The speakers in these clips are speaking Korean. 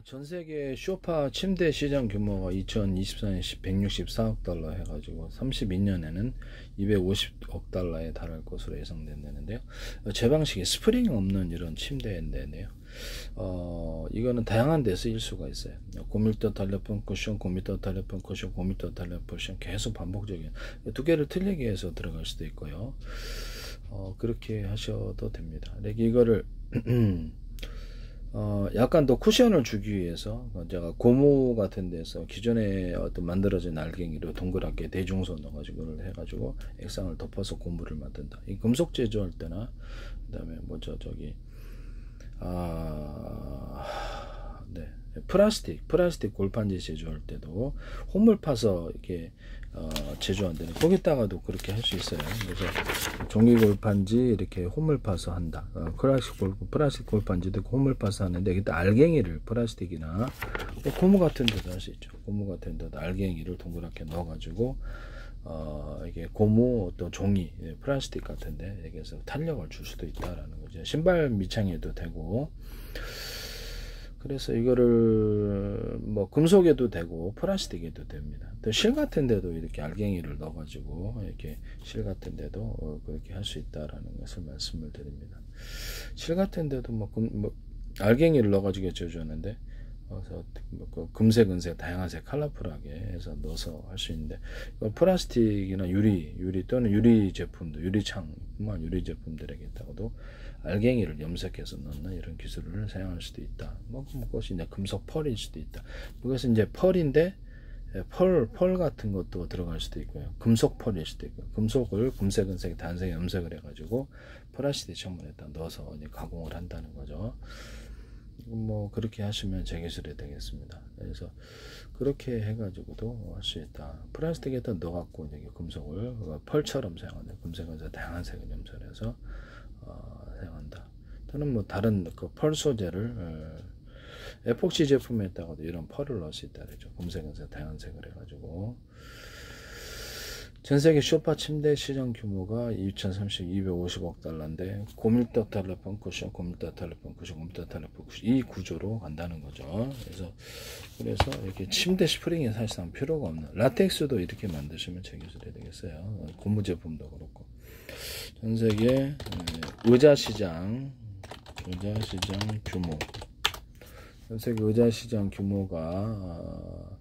전 세계 소파 침대 시장 규모가 2024년 164억 달러 해가지고 32년에는 250억 달러에 달할 것으로 예상된다는데요. 제 방식이 스프링이 없는 이런 침대인데요. 이거는 다양한 데 쓰일 수가 있어요. 고밀도 달려폰 쿠션, 고밀도 달려폰 쿠션, 고밀도 달려폰 쿠션 계속 반복적인 두 개를 틀리게 해서 들어갈 수도 있고요. 그렇게 하셔도 됩니다. 이거를 약간 더 쿠션을 주기 위해서 제가 고무 같은 데서 기존에 어떤 만들어진 알갱이로 동그랗게 대중선 넣어가지고 해가지고 액상을 덮어서 고무를 만든다. 이 금속 제조할 때나 그다음에 플라스틱 골판지 제조할 때도 홈을 파서 이렇게 제조한다는, 거기다가도 그렇게 할 수 있어요. 그래서 종이 골판지 이렇게 홈을 파서 한다. 플라스틱 골판지도 홈을 파서 하는데, 그때 알갱이를 플라스틱이나 고무 같은 데도 할 수 있죠. 고무 같은 데도 알갱이를 동그랗게 넣어가지고 이게 고무 또 종이 플라스틱 같은데 여기서 탄력을 줄 수도 있다라는 거죠. 신발 밑창에도 되고. 그래서 이거를 뭐 금속에도 되고 플라스틱에도 됩니다. 또 실 같은 데도 이렇게 알갱이를 넣어 가지고 이렇게 실 같은 데도 그렇게 할 수 있다라는 것을 말씀을 드립니다. 실 같은 데도 뭐 알갱이를 넣어 가지고 제조하는데, 그래서 금색, 은색, 다양한 색 컬러풀하게 해서 넣어서 할 수 있는데, 플라스틱이나 유리 또는 유리 제품도, 유리창만 유리 제품들에게 있다가도 알갱이를 염색해서 넣는 이런 기술을 사용할 수도 있다. 그것이 이제 금속 펄일 수도 있다. 이것은 이제 펄인데 펄 같은 것도 들어갈 수도 있고요. 금속 펄일 수도 있고, 금속을 금색, 은색, 단색 염색을 해가지고 플라스틱 처분에다 넣어서 이제 가공을 한다는 거죠. 뭐 그렇게 하시면 제 기술이 되겠습니다. 그래서 그렇게 해가지고도 할 수 있다. 플라스틱에다 넣어갖고 이제 금속을 펄처럼 사용한다. 금색은 다양한 색을 염색해서 사용한다. 또는 뭐 다른 그 펄 소재를 에폭시 제품에다가도 이런 펄을 넣을 수 있다 그랬죠. 금색은 다양한 색을 해가지고. 전세계 소파 침대 시장 규모가 2030 250억 달러인데, 고밀도 달러폰 쿠션, 고밀도 달러폰 쿠션, 고밀도 달러폰 쿠션, 이 구조로 간다는 거죠. 그래서 이렇게 침대 스프링이 사실상 필요가 없는, 라텍스도 이렇게 만드시면 제 기술이 되겠어요. 고무 제품도 그렇고. 전세계 의자 시장 규모, 전세계 의자 시장 규모가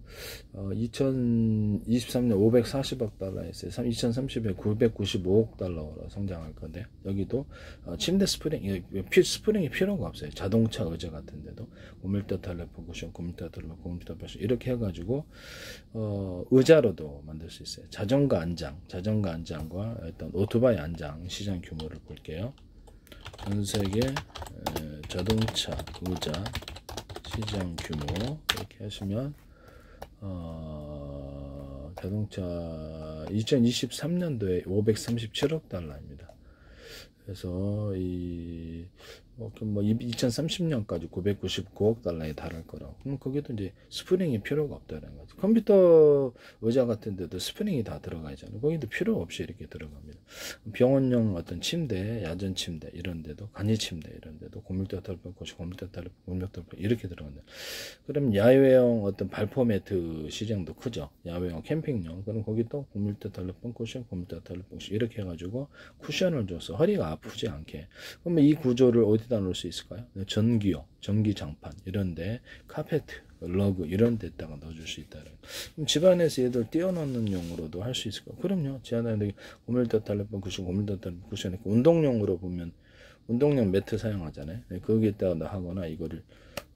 2023년 540억 달러였어요. 2030에 995억 달러로 성장할 건데, 여기도 침대 스프링이 필요가 없어요. 자동차 의자 같은 데도 고밀도 달러폰 쿠션, 고밀도 달러폰, 고밀도 쿠션 이렇게 해가지고 의자로도 만들 수 있어요. 자전거 안장과 어떤 오토바이 안장 시장 규모를 볼게요. 전 세계 자동차 의자 시장 규모 이렇게 하시면 자동차 2023년도에 537억 달러입니다. 그래서 2030년까지 999억 달러에 달할 거라고. 그럼 거기도 이제 스프링이 필요가 없다는 거죠. 컴퓨터 의자 같은 데도 스프링이 다 들어가 있잖아요. 거기도 필요 없이 이렇게 들어갑니다. 병원용 어떤 침대, 야전 침대 이런 데도, 간이 침대 이런 데도 고밀도 달폰, 고밀도 달폰 이렇게 들어간다. 그럼 야외용 어떤 발포 매트 시장도 크죠. 야외용 캠핑용. 그럼 거기도 고밀도 달폰 쿠션, 고밀도 달폰 이렇게 해가지고 쿠션을 줘서 허리가 아프지 않게. 그러면 이 구조를 어디다 놓을 수 있을까요? 전기장판 이런데, 카페트, 러그 이런 데다가 넣어줄 수 있다. 그럼 집안에서 얘들 띄워놓는 용으로도 할 수 있을까요? 그럼요. 집안에 고밀도 달폰 쿠션, 고밀도 달폰 쿠션, 운동용으로 보면 운동용 매트 사용하잖아요. 거기에다가 하거나, 이거를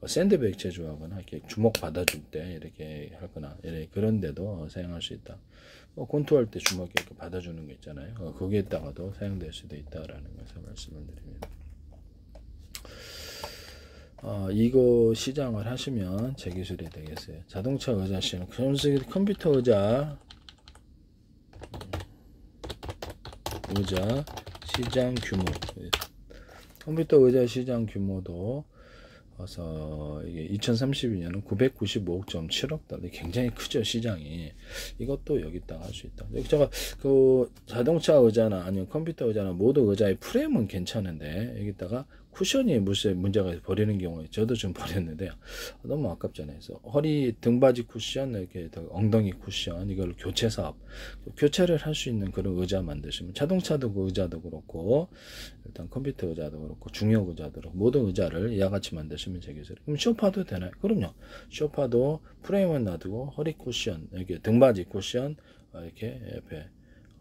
샌드백 제조하거나, 이렇게 주먹 받아줄 때 이렇게 하거나, 그런 데도 사용할 수 있다. 권투할 때 주먹 이렇게 받아주는 거 있잖아요. 거기에다가도 사용될 수도 있다라는 것을 말씀을 드립니다. 이거 시장을 하시면 제 기술이 되겠어요. 자동차 의자 시장, 컴퓨터 의자 시장 규모, 컴퓨터 의자 시장 규모도 그래서 이게 2032년은 995.7억 달러, 굉장히 크죠 시장이. 이것도 여기다가 할 수 있다. 제가 그 자동차 의자나 아니면 컴퓨터 의자나 모두 의자의 프레임은 괜찮은데, 여기다가 쿠션이 문제가 버리는 경우에 저도 좀 버렸는데요. 너무 아깝잖아요. 그래서 허리 등받이 쿠션, 이렇게 엉덩이 쿠션 이걸 교체 사업, 교체를 할 수 있는 그런 의자 만드시면 자동차도 그 의자도 그렇고 일단 컴퓨터 의자도 그렇고 중형 의자도 그렇고 모든 의자를 이와 같이 만드시면 되겠어요. 그럼 소파도 되나요? 그럼요. 소파도 프레임은 놔두고 허리 쿠션, 이렇게 등받이 쿠션 이렇게 옆에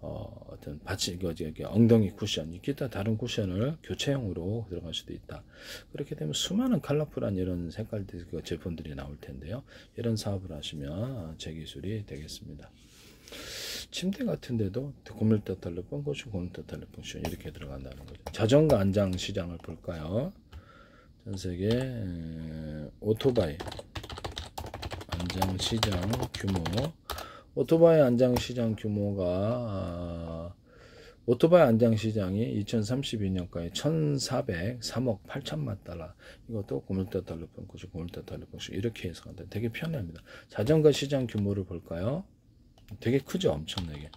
어떤 받침, 엉덩이 쿠션, 기타 다른 쿠션을 교체형으로 들어갈 수도 있다. 그렇게 되면 수많은 컬러풀한 이런 색깔들 제품들이 나올 텐데요. 이런 사업을 하시면 제 기술이 되겠습니다. 침대 같은데도 고밀도 텔레폰, 고밀도 텔레폰 이렇게 들어간다는 거죠. 자전거 안장 시장을 볼까요? 전 세계 오토바이 안장 시장 규모. 오토바이 안장 시장 규모가 오토바이 안장 시장이 2032년까지 1,403억 8천만 달러. 이것도 고밀도 텔레폰, 고밀도 텔레폰 이렇게 해석한다. 되게 편합니다. 자전거 시장 규모를 볼까요? 되게 크죠, 엄청나게.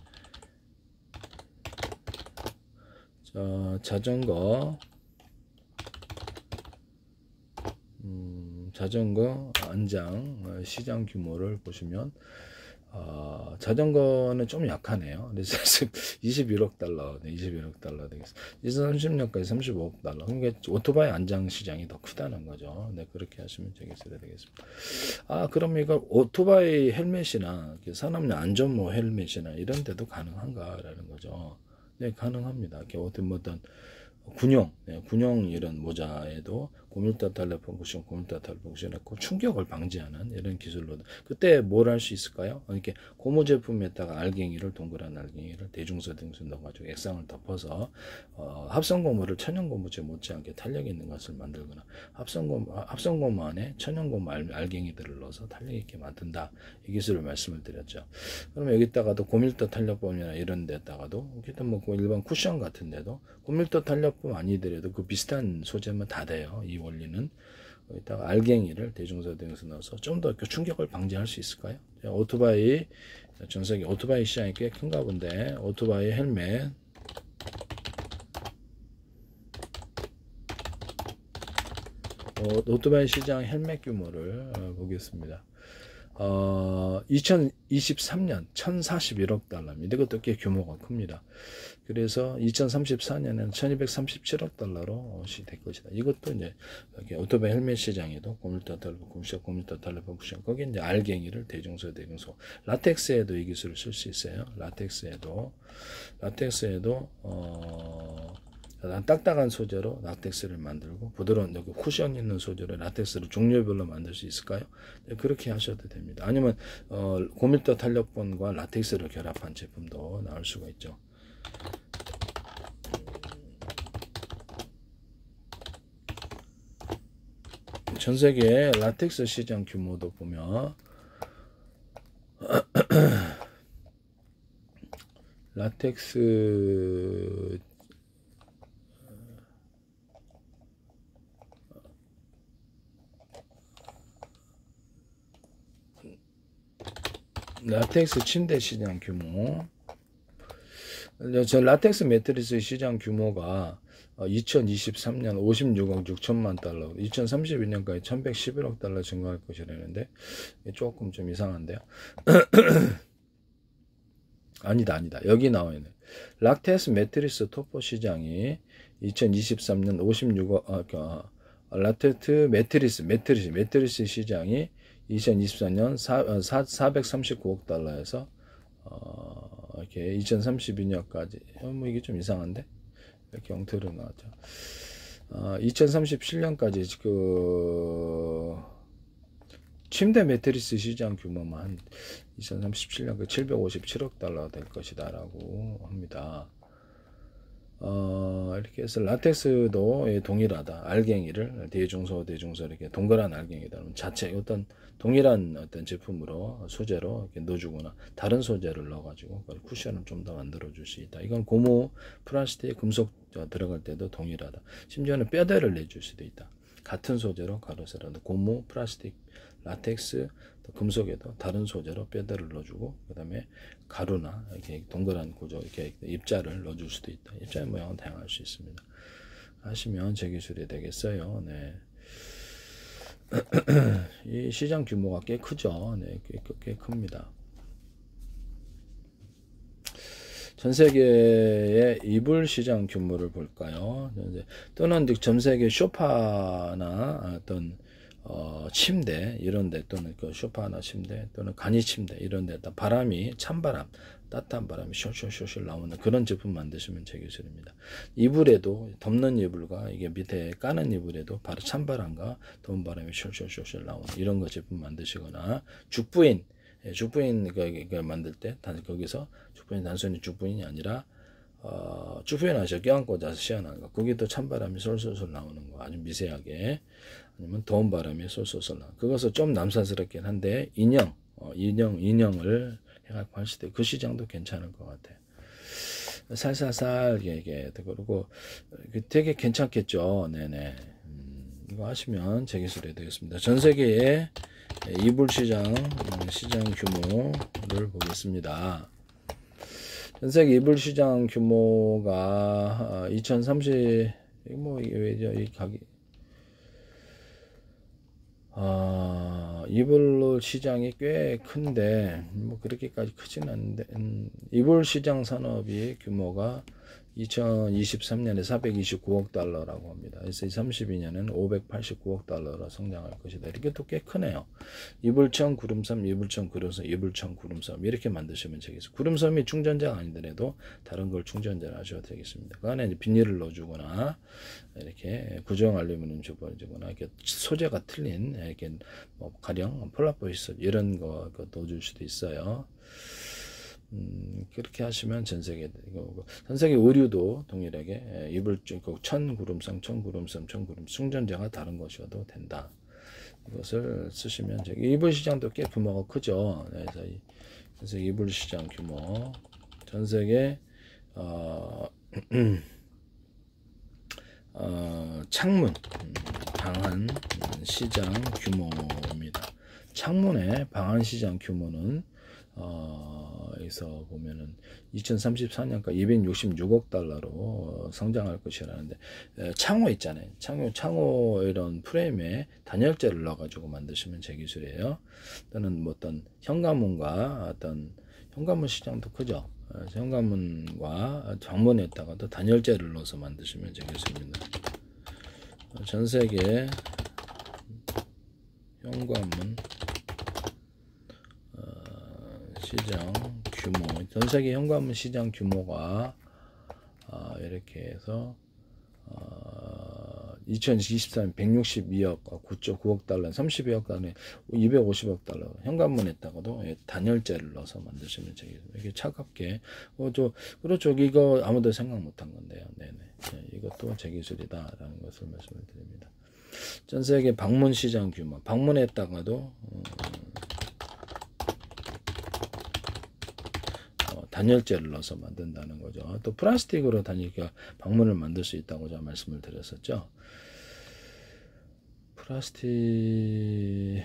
자, 자전거 안장 시장 규모를 보시면 자전거는 좀 약하네요. 그래서 21억 달러, 21억 달러 되겠습니다. 2030년까지 35억 달러. 그러니까 오토바이 안장 시장이 더 크다는 거죠. 네, 그렇게 하시면 되겠습니다. 그럼 이거 오토바이 헬멧이나 산업용 안전모 헬멧이나 이런 데도 가능한가라는 거죠. 네, 가능합니다. 이렇게 어떤 군용 이런 모자에도 고밀도 텔레폰 쿠션, 고밀도 텔레폰 쿠션 했고 충격을 방지하는 이런 기술로 그때 뭘 할 수 있을까요? 이렇게 고무 제품에다가 알갱이를 동그란 알갱이를 대중서 등수 넣어가지고 액상을 덮어서 합성 고무를 천연 고무제 못지않게 탄력 있는 것을 만들거나 합성 고무 안에 천연 고무 알갱이들을 넣어서 탄력 있게 만든다. 이 기술을 말씀을 드렸죠. 그러면 여기다가도 고밀도 탄력범이나 이런 데다가도 일반 쿠션 같은데도 고밀도 탄력범 아니더라도 그 비슷한 소재면 다 돼요. 이 원리는. 여기다가 알갱이를 대중서 등에서 넣어서 좀 더 충격을 방지할 수 있을까요? 오토바이, 전 세계 오토바이 시장이 꽤 큰가 본데, 오토바이 헬멧. 오토바이 시장 헬멧 규모를 보겠습니다. 2023년 1,041억 달러입니다. 이것도 꽤 규모가 큽니다. 그래서 2034년에는 1,237억 달러로 될 것이다. 이것도 이제 오토바이 헬멧 시장에도 고밀도 텔레폰 쿠션, 고밀도 텔레폰 쿠션, 거기 이제 알갱이를 대중소, 라텍스에도 이 기술을 쓸 수 있어요. 라텍스에도 딱딱한 소재로 라텍스를 만들고 부드러운 여기 쿠션 있는 소재로 라텍스를 종류별로 만들 수 있을까요? 네, 그렇게 하셔도 됩니다. 아니면 고밀도 탄력본과 라텍스를 결합한 제품도 나올 수가 있죠. 전 세계 라텍스 시장 규모도 보면 라텍스 침대 시장 규모. 저 라텍스 매트리스 시장 규모가 2023년 56억 6천만 달러, 2032년까지 1111억 달러 증가할 것이라는데 조금 좀 이상한데요. 아니다. 여기 나와 있네. 라텍스 매트리스 토퍼 시장이 2023년 56억, 라텍스 매트리스 시장이 2024년 439억 달러에서 이렇게 2032년까지 이게 좀 이상한데 이렇게 엉터리로 나왔죠. 2037년까지 그 침대 매트리스 시장 규모만 2037년 757억 달러 될 것이다라고 합니다. 이렇게 해서 라텍스도 동일하다. 알갱이를 대중소 이렇게 동그란 알갱이다. 자체 어떤 동일한 어떤 제품으로 소재로 이렇게 넣어주거나 다른 소재를 넣어가지고 쿠션을 좀 더 만들어줄 수 있다. 이건 고무, 플라스틱, 금속 들어갈 때도 동일하다. 심지어는 뼈대를 내줄 수도 있다. 같은 소재로 가로세라도 고무, 플라스틱, 라텍스, 또 금속에도 다른 소재로 뼈대를 넣어주고 그 다음에 가루나 이렇게 동그란 구조 이렇게 입자를 넣어줄 수도 있다. 입자의 모양은 다양할 수 있습니다. 하시면 제 기술이 되겠어요. 네. 이 시장 규모가 꽤 크죠. 네, 꽤 큽니다. 전 세계의 이불 시장 규모를 볼까요? 또는 전 세계 소파나 어떤 침대 이런데, 또는 그 소파나 침대 또는 간이 침대 이런데 바람이 찬바람, 따뜻한 바람이 숄숄숄 나오는 그런 제품 만드시면 제 기술입니다. 이불에도 덮는 이불과 이게 밑에 까는 이불에도 바로 찬바람과 더운 바람이 숄숄숄 나오는 이런 거 제품 만드시거나, 죽부인 만들 때 거기서 죽부인 단순히 죽부인이 아니라 죽부인 하셔 껴안고 자서 시원한 거, 거기도 찬바람이 솔솔솔 나오는 거 아주 미세하게, 아니면 더운 바람이 솔솔솔 나오는, 그것은 좀 남사스럽긴 한데 인형을 해갖고 할 때 그 시장도 괜찮을 것 같아요. 살살살 이게 그리고 되게 괜찮겠죠. 네네. 이거 하시면 제 기술이 되겠습니다. 전 세계의 이불 시장 규모를 보겠습니다. 전 세계 이불 시장 규모가 2030 이게 왜죠? 이 가기 이불 시장이 꽤 큰데 뭐 그렇게까지 크진 않은데, 이불 시장 산업이 규모가 2023년에 429억 달러라고 합니다. 그래서 32년에는 589억 달러로 성장할 것이다. 이렇게 또 꽤 크네요. 이불청 구름섬, 이불청 구름섬, 이불청 구름섬 이렇게 만드시면 되겠습니다. 구름섬이 충전자가 아니더라도 다른 걸 충전자를 하셔도 되겠습니다. 그 안에 이제 비닐을 넣어주거나 이렇게 구정 알루미늄 주거나 이렇게 소재가 틀린 이렇게 뭐 가령 폴라포이스 이런 거 넣어줄 수도 있어요. 그렇게 하시면 전 세계 의류도 동일하게 이불 천구름섬 충전자가 다른 것이어도 된다. 이것을 쓰시면 이불 시장도 꽤 규모가 크죠. 그래서 이불 시장 규모 전 세계 창문 방한 시장 규모입니다. 창문의 방한 시장 규모는 여기서 보면은 2034년까지 266억 달러로 성장할 것이라는데, 창호 있잖아요. 창호 이런 프레임에 단열재를 넣어가지고 만드시면 제 기술이에요. 또는 뭐 어떤 현관문과 현관문 시장도 크죠. 현관문과 정문에다가도 단열재를 넣어서 만드시면 제 기술입니다. 전 세계 현관문 시장 규모, 전 세계 현관문 시장 규모가 이렇게 해서 2023년 162억 9.9억 달러, 32억 달러, 250억 달러. 현관문에다가도 단열재를 넣어서 만드시면 되겠습니다. 이게 차갑게 그렇죠. 이거 아무도 생각 못한 건데요. 네네. 이것도 제 기술이다라는 것을 말씀을 드립니다. 전 세계 방문 시장 규모, 방문에다가도 단열재를 넣어서 만든다는 거죠. 또 플라스틱으로 방문을 만들 수 있다고 제가 말씀을 드렸었죠. 플라스틱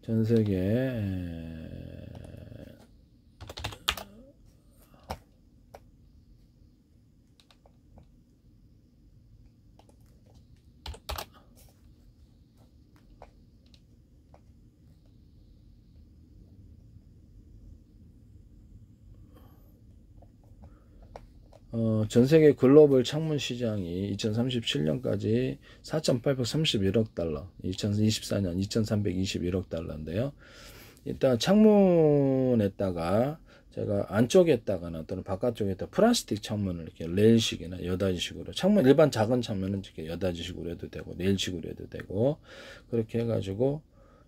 전 세계 전 세계 글로벌 창문 시장이 2037년까지 4,831억 달러, 2024년 2,321억 달러인데요. 일단 창문에다가 제가 안쪽에다가나 또는 바깥쪽에다 플라스틱 창문을 이렇게 레일식이나 여닫이식으로, 창문 일반 작은 창문은 이렇게 여닫이식으로 해도 되고 레일식으로 해도 되고, 그렇게 해가지고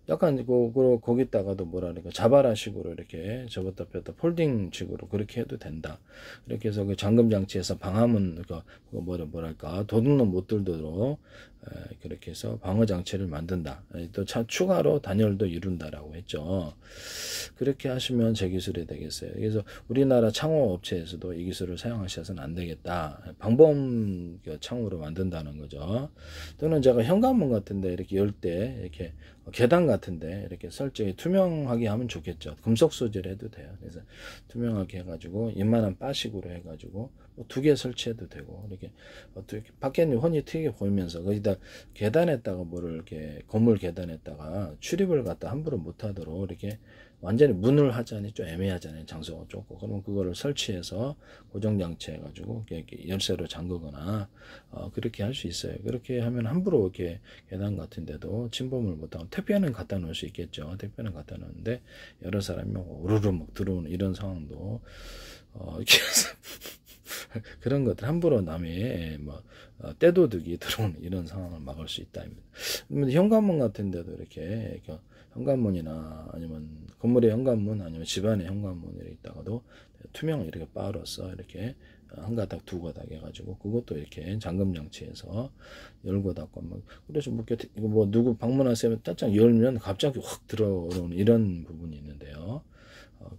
약간 거기다가도 뭐랄까 자바라식으로 이렇게 접었다 폈다 폴딩식으로 그렇게 해도 된다. 이렇게 해서 그 잠금 장치에서 방화문 뭐랄까 도둑놈 못 들도록 그렇게 해서 방어 장치를 만든다. 또 추가로 단열도 이룬다라고 했죠. 그렇게 하시면 제 기술이 되겠어요. 그래서 우리나라 창호 업체에서도 이 기술을 사용하셔서는 안 되겠다. 방범 창호로 만든다는 거죠. 또는 제가 현관문 같은데 이렇게 열 때 이렇게 계단 같은데 이렇게 설정이 투명하게 하면 좋겠죠. 금속 소재를 해도 돼요. 그래서 투명하게 해가지고 이만한 바식으로 해가지고 두 개 설치해도 되고, 이렇게 어떻게 밖에 혼이 튀게 보이면서 거기다 계단에다가 뭐를 이렇게 건물 계단에다가 출입을 갖다 함부로 못하도록 이렇게 완전히 문을 하자니 좀 애매하잖아요. 장소가 좁고. 그러면 그거를 설치해서 고정장치 해가지고 이렇게 열쇠로 잠그거나 그렇게 할 수 있어요. 그렇게 하면 함부로 이렇게 계단 같은데도 침범을 못하고, 택배는 갖다 놓을 수 있겠죠. 택배는 갖다 놓는데 여러 사람이 우르르 막 들어오는 이런 상황도 이렇게 그런 것들 함부로 남의 뭐 떼도둑이 들어오는 이런 상황을 막을 수 있다입니다. 그러면 현관문 같은데도 이렇게 현관문이나 아니면 건물의 현관문 아니면 집안의 현관문 이렇게 있다가도 투명 이렇게 바로서 이렇게 한 가닥 두 가닥 해가지고 그것도 이렇게 잠금 장치해서 열고 닫고 막 그래서 뭐 이거 뭐 누구 방문하세요 딱딱 열면 갑자기 확 들어오는 이런 부분이 있는데요.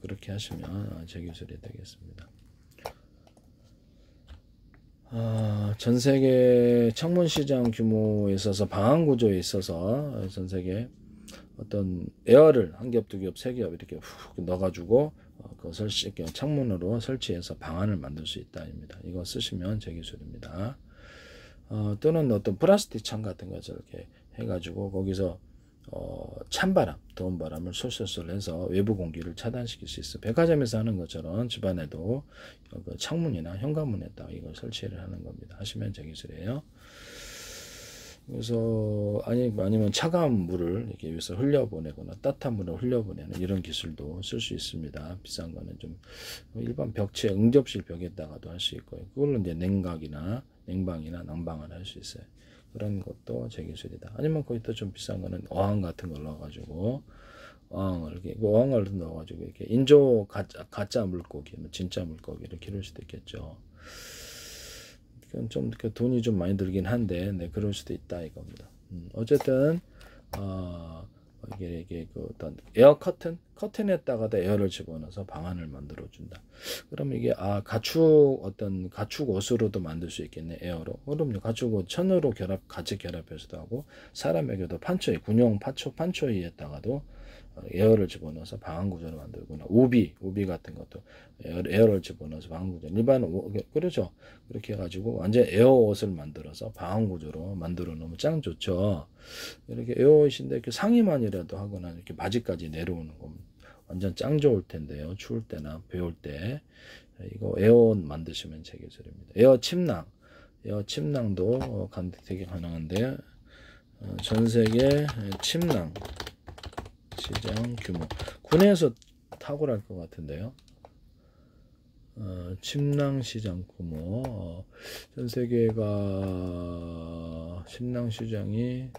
그렇게 하시면 제 기술이 되겠습니다. 전 세계 창문 시장 규모에 있어서 방한 구조에 있어서 전 세계 어떤 에어를 한 겹, 두 겹, 세 겹 이렇게 훅 넣어가지고 그것을 창문으로 설치해서 방안을 만들 수 있다입니다. 이거 쓰시면 제 기술입니다. 또는 어떤 플라스틱 창 같은 것을 이렇게 해가지고 거기서 찬바람, 더운 바람을 솔솔솔 해서 외부 공기를 차단시킬 수 있어. 백화점에서 하는 것처럼 집안에도 그 창문이나 현관문에다 이걸 설치를 하는 겁니다. 하시면 제 기술이에요. 그래서 아니면 차가운 물을 이렇게 위해서 흘려보내거나 따뜻한 물을 흘려보내는 이런 기술도 쓸 수 있습니다. 비싼 거는 좀 일반 벽체 응접실 벽에다가도 할 수 있고요. 그걸로 이제 냉각이나 냉방이나 난방을 할 수 있어요. 그런 것도 제 기술이다. 아니면 거기다 좀 비싼 거는 어항 같은 걸 넣어가지고 어항을 넣어가지고 이렇게 인조 가짜 물고기, 진짜 물고기를 기를 수도 있겠죠. 그건 좀 돈이 좀 많이 들긴 한데, 네, 그럴 수도 있다 이겁니다. 어쨌든 이게 그 어떤 에어 커튼에다가도 에어를 집어넣어서 방안을 만들어 준다. 그럼 이게 어떤 가축 옷으로도 만들 수 있겠네. 에어로. 그럼요. 가축 옷 천으로 같이 결합해서도 하고 사람에게도 군용 판초이에다가도 에어를 집어넣어서 방한 구조를 만들거나 우비 같은 것도 에어를 집어넣어서 방한 구조 그렇죠. 그렇게 해가지고 완전 에어 옷을 만들어서 방한 구조로 만들어 놓으면 짱 좋죠. 이렇게 에어 옷인데 이렇게 상의만이라도 하거나 이렇게 바지까지 내려오는 거 완전 짱 좋을 텐데요. 추울 때나 비 올 때 이거 에어 옷 만드시면 제 기술입니다. 에어 침낭도 되게 가능한데 전 세계 침낭 시장 규모 군에서 탁월할 것 같은데요. 침낭 시장 규모 전 세계가 침낭 시장이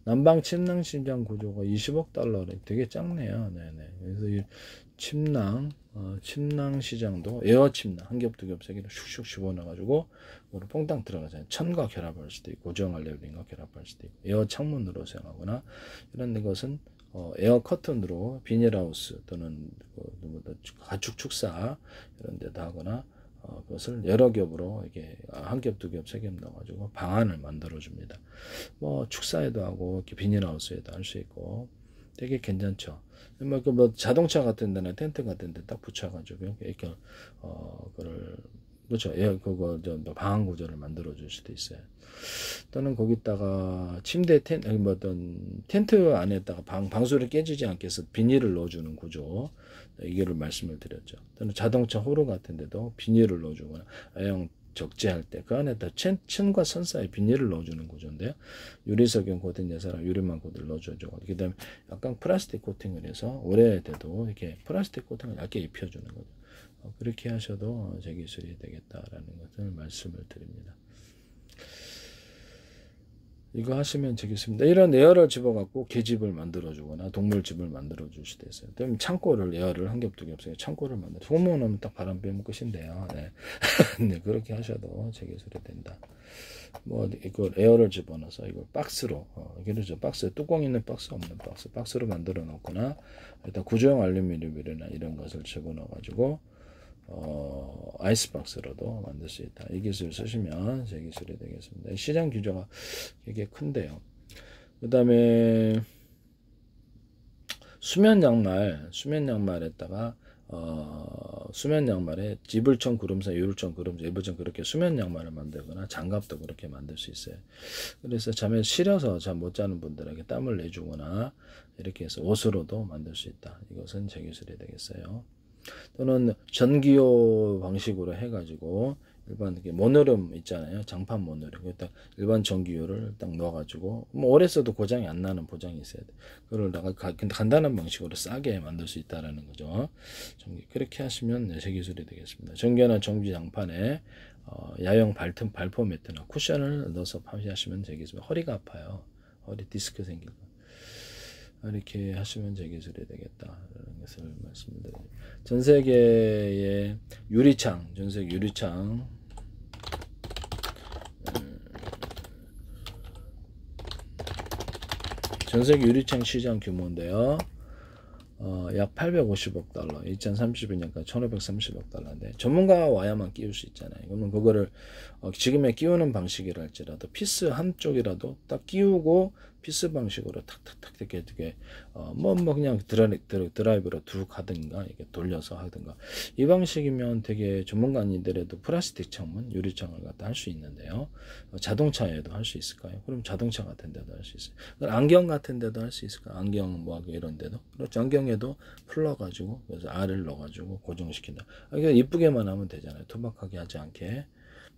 난방 침낭 시장 구조가 20억 달러래. 되게 작네요. 네네. 그래서 이 침낭 시장도 에어 침낭 한 겹, 두 겹, 세 개를 슉슉 집어넣어가지고 그걸 퐁당 들어가잖아요. 천과 결합할 수도 있고 고정 알레블린과 결합할 수도 있고 에어 창문으로 사용하거나 이런 것은 에어 커튼으로 비닐하우스 또는 가축 축사 이런 데다 하거나 그것을 여러 겹으로 이렇게 한 겹, 두 겹, 세 겹 넣어가지고 방안을 만들어 줍니다. 뭐 축사에도 하고 이렇게 비닐하우스에도 할 수 있고 되게 괜찮죠. 뭐 자동차 같은 데나 텐트 같은 데 딱 붙여가지고 이렇게 그걸 그렇죠. 그거 방한 구조를 만들어 줄 수도 있어요. 또는 거기다가 침대 어떤 텐트 안에다가 방수를 깨지지 않게 해서 비닐을 넣어주는 구조 이거를 말씀을 드렸죠. 또는 자동차 호루 같은 데도 비닐을 넣어주거나 아형 적재할 때 그 안에다 층과 선 사이에 비닐을 넣어주는 구조인데요. 유리석용 코팅 내사랑 유리만 코팅을 넣어주고 그 다음에 약간 플라스틱 코팅을 해서 오래돼도 이렇게 플라스틱 코팅을 얇게 입혀주는 거죠. 그렇게 하셔도 제 기술이 되겠다라는 것을 말씀을 드립니다. 이거 하시면 되겠습니다. 이런 에어를 집어갖고 개집을 만들어주거나 동물집을 만들어줄 수도 있어요. 그럼 창고를 에어를 한 겹, 두 겹, 창고를 소문 오면 딱 바람 빼면 끝인데요. 네. 네, 그렇게 하셔도 제 기술이 된다. 뭐 이걸 에어를 집어넣어서 이걸 박스로 그렇죠. 박스 뚜껑 있는 박스 없는 박스로 만들어 놓거나 일단 구조형 알루미늄이나 이런 것을 집어넣어가지고 아이스박스로도 만들 수 있다. 이 기술 쓰시면 제 기술이 되겠습니다. 시장 규모가 되게 큰데요. 그 다음에 수면 양말에다가 수면 양말에 이불청 구름사, 이불청 구름사, 이불청 그렇게 수면 양말을 만들거나 장갑도 그렇게 만들 수 있어요. 그래서 잠에 싫어서 잠 못 자는 분들에게 땀을 내주거나 이렇게 해서 옷으로도 만들 수 있다. 이것은 제 기술이 되겠어요. 또는 전기요 방식으로 해가지고 일반 모노름 있잖아요. 장판 모노름. 딱 일반 전기요를 딱 넣어가지고 뭐 오래 써도 고장이 안 나는 보장이 있어야 돼. 그걸 간단한 방식으로 싸게 만들 수 있다라는 거죠. 그렇게 하시면 제 기술이 되겠습니다. 전기나 전기 장판에 야영 발포 매트나 쿠션을 넣어서 판매하시면 제 기술. 허리가 아파요. 허리 디스크 생기고. 이렇게 하시면 제 기술이 되겠다라는 것을 말씀드립니다. 전 세계의 유리창, 전 세계 유리창 시장 규모인데요. 약 850억 달러, 2032년까지 1530억 달러인데 전문가가 와야만 끼울 수 있잖아요. 그러면 그거를 지금의 끼우는 방식이랄지라도 피스 한쪽이라도 딱 끼우고 피스 방식으로 탁탁탁 이렇게 그냥 드라이브로 둑 하든가 이렇게 돌려서 하든가 이 방식이면 되게 전문가 아니더라도 플라스틱 창문, 유리창을 갖다 할 수 있는데요. 자동차에도 할 수 있을까요? 그럼 자동차 같은 데도 할 수 있어요. 안경 같은 데도 할 수 있을까? 안경 뭐 이런 데도. 그렇죠. 안경에도 풀러가지고 그래서 알을 넣어가지고 고정시킨다. 그러니까 이쁘게만 하면 되잖아요. 투박하게 하지 않게.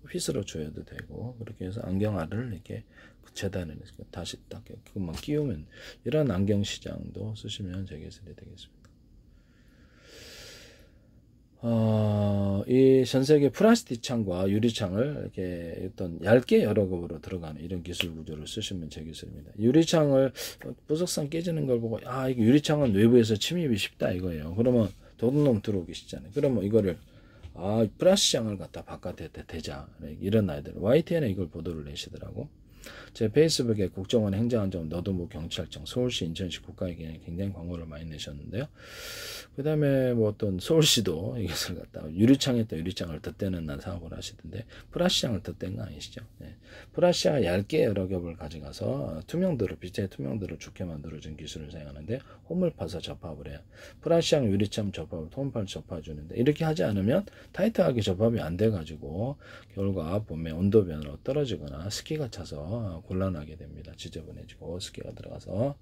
휘스로 조여도 되고 그렇게 해서 안경 알을 이렇게 재단을 다시 딱 그것만 끼우면 이런 안경 시장도 쓰시면 제 기술이 되겠습니다. 이 전세계 플라스틱 창과 유리창을 이렇게 어떤 얇게 여러 겹으로 들어가는 이런 기술 구조를 쓰시면 제 기술입니다. 유리창을 부석상 깨지는 걸 보고 이거 유리창은 외부에서 침입이 쉽다 이거예요. 그러면 도둑놈 들어오기 쉽잖아요. 그러면 이거를 플라스틱장을 갖다 바깥에 대자 이런 아이들 YTN에 이걸 보도를 내시더라고. 제 페이스북에 국정원 행정안전 노동부 경찰청 서울시 인천시 국가에게 굉장히 광고를 많이 내셨는데요. 그 다음에 뭐 어떤 서울시도 이것을 갖다가 유리창에다 유리창을 덧대는 난 사업을 하시던데 플라스틱장을 덧댄 거 아니시죠? 네. 플라스틱장을 얇게 여러 겹을 가져가서 빛의 투명도를 좋게 만들어준 기술을 사용하는데 홈을 파서 접합을 해요. 플라스틱장 유리창 접합을 홈을 접해주는데 이렇게 하지 않으면 타이트하게 접합이 안 돼가지고 결과 봄에 온도 변화로 떨어지거나 습기가 차서 곤란하게 됩니다. 지저분해지고 습기가 들어가서